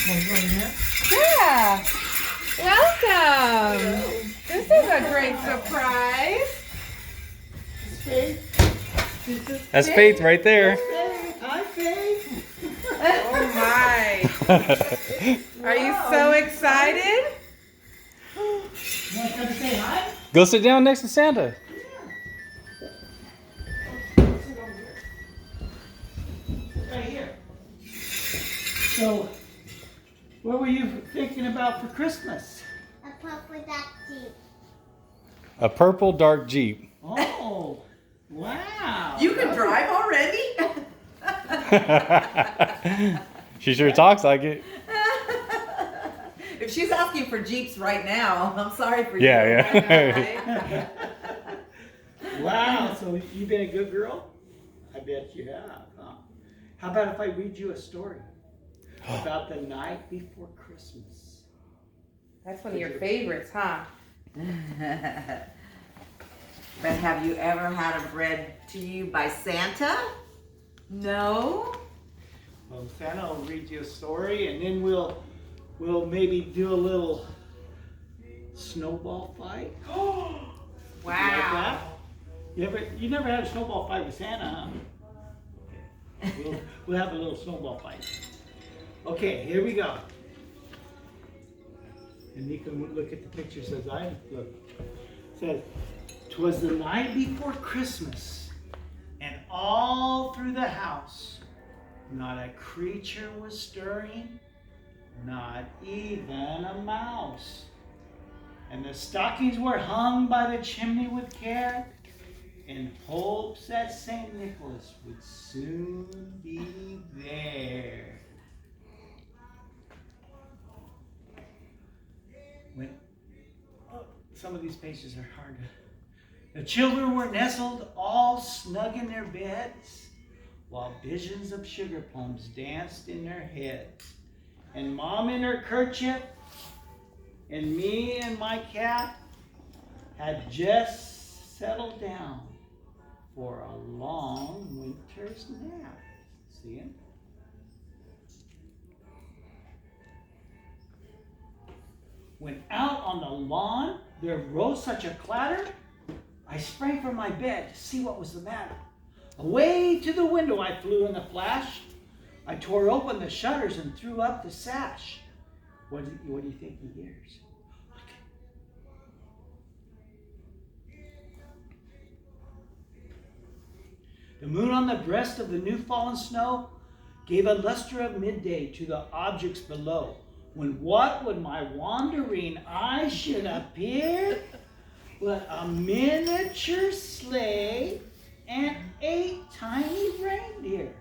Yeah. Welcome. This is a great surprise. That's Faith right there. Hi, Faith. Oh my. Are you so excited? You want to come say hi? Go sit down next to Santa. Right here. So, what were you thinking about for Christmas? A purple duck Jeep. A purple dark Jeep. Oh, wow. You can drive already? She sure talks like it. If she's asking for Jeeps right now, I'm sorry for you. Yeah. Wow, so you've been a good girl? I bet you have, huh? How about if I read you a story about the night before Christmas? That's one of your favorites, huh? But have you ever had it read to you by Santa? No? Well, Santa will read you a story, and then we'll maybe do a little snowball fight. Wow. You like that? You never had a snowball fight with Santa, huh? We'll have a little snowball fight. Okay, here we go. And you can look at the pictures as I look. It says, "'Twas the night before Christmas, and all through the house, not a creature was stirring, not even a mouse. And the stockings were hung by the chimney with care, in hopes that St. Nicholas would soon be there." Some of these pages are hard to... The children were nestled all snug in their beds, while visions of sugar plums danced in their heads. And Mom in her kerchief, and me and my cat had just settled down for a long winter's nap. See it? When out on the lawn there rose such a clatter, I sprang from my bed to see what was the matter. Away to the window I flew in a flash. I tore open the shutters and threw up the sash. What do you think he hears? The moon on the breast of the new fallen snow gave a luster of midday to the objects below, when what would my wandering eye should appear but a miniature sleigh and 8 tiny reindeer,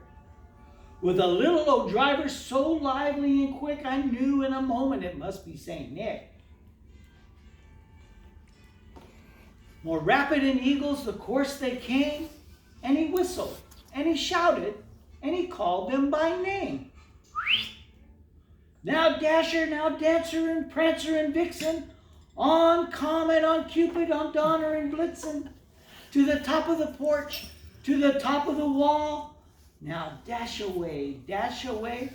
with a little old driver so lively and quick I knew in a moment it must be St. Nick. More rapid than eagles the course they came, and he whistled, and he shouted, and he called them by name. Now Dasher, now Dancer, and Prancer, and Vixen, on Comet, on Cupid, on Donner, and Blitzen, to the top of the porch, to the top of the wall. Now dash away, dash away,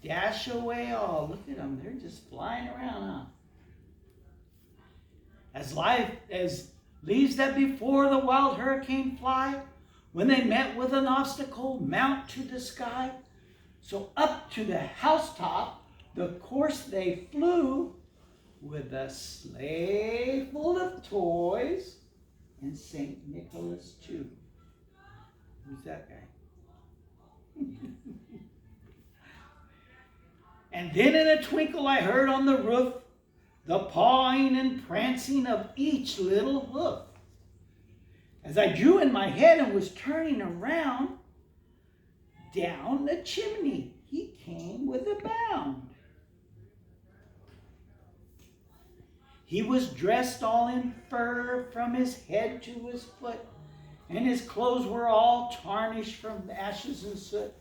dash away all. Look at them, they're just flying around, huh? As leaves that before the wild hurricane fly, when they met with an obstacle, mount to the sky. So up to the housetop, the course they flew, with a sleigh full of toys, and St. Nicholas too. Who's that guy? And then in a twinkle I heard on the roof the pawing and prancing of each little hoof. As I drew in my head and was turning around, down the chimney he came with a bound. He was dressed all in fur from his head to his foot, and his clothes were all tarnished from ashes and soot.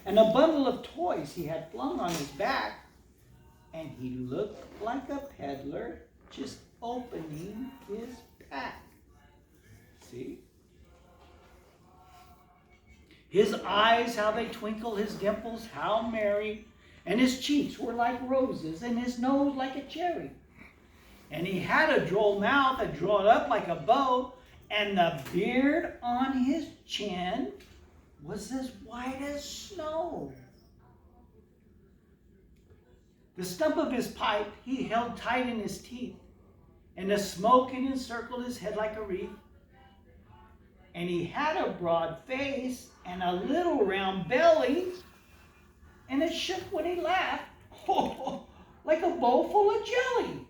And a bundle of toys he had flung on his back, and he looked like a peddler just opening his pack. See? His eyes, how they twinkle, his dimples, how merry, and his cheeks were like roses, and his nose like a cherry. And he had a droll mouth that drawn up like a bow, and the beard on his chin was as white as snow. The stump of his pipe he held tight in his teeth, and the smoke encircled his head like a wreath. And he had a broad face and a little round belly, and it shook when he laughed, like a bowl full of jelly.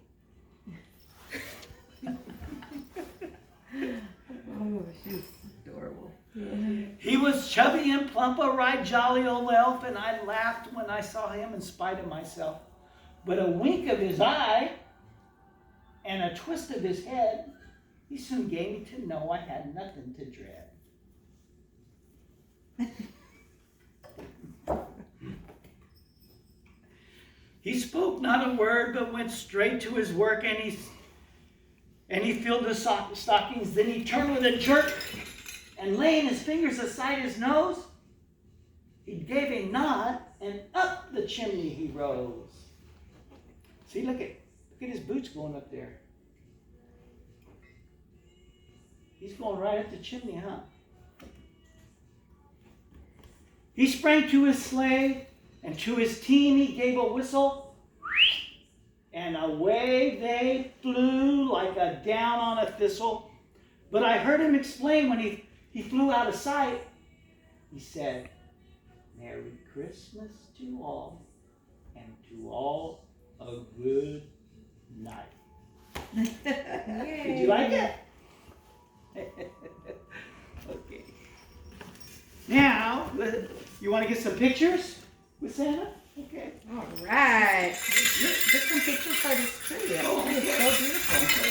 Oh, she's adorable. He was chubby and plump, a right jolly old elf, and I laughed when I saw him in spite of myself. But a wink of his eye and a twist of his head, he soon gave me to know I had nothing to dread. He spoke not a word, but went straight to his work, and he filled the stockings. Then he turned with a jerk, and laying his fingers aside his nose, he gave a nod, and up the chimney he rose. See, look at his boots going up there. He's going right up the chimney, huh? He sprang to his sleigh, and to his team he gave a whistle, and away they flew like a down on a thistle. But I heard him explain when he flew out of sight. He said, "Merry Christmas to all, and to all a good night." Did you like it? Okay. Now, you want to get some pictures with Santa? Okay. All right. Get some pictures for this tree. Oh, It's so beautiful.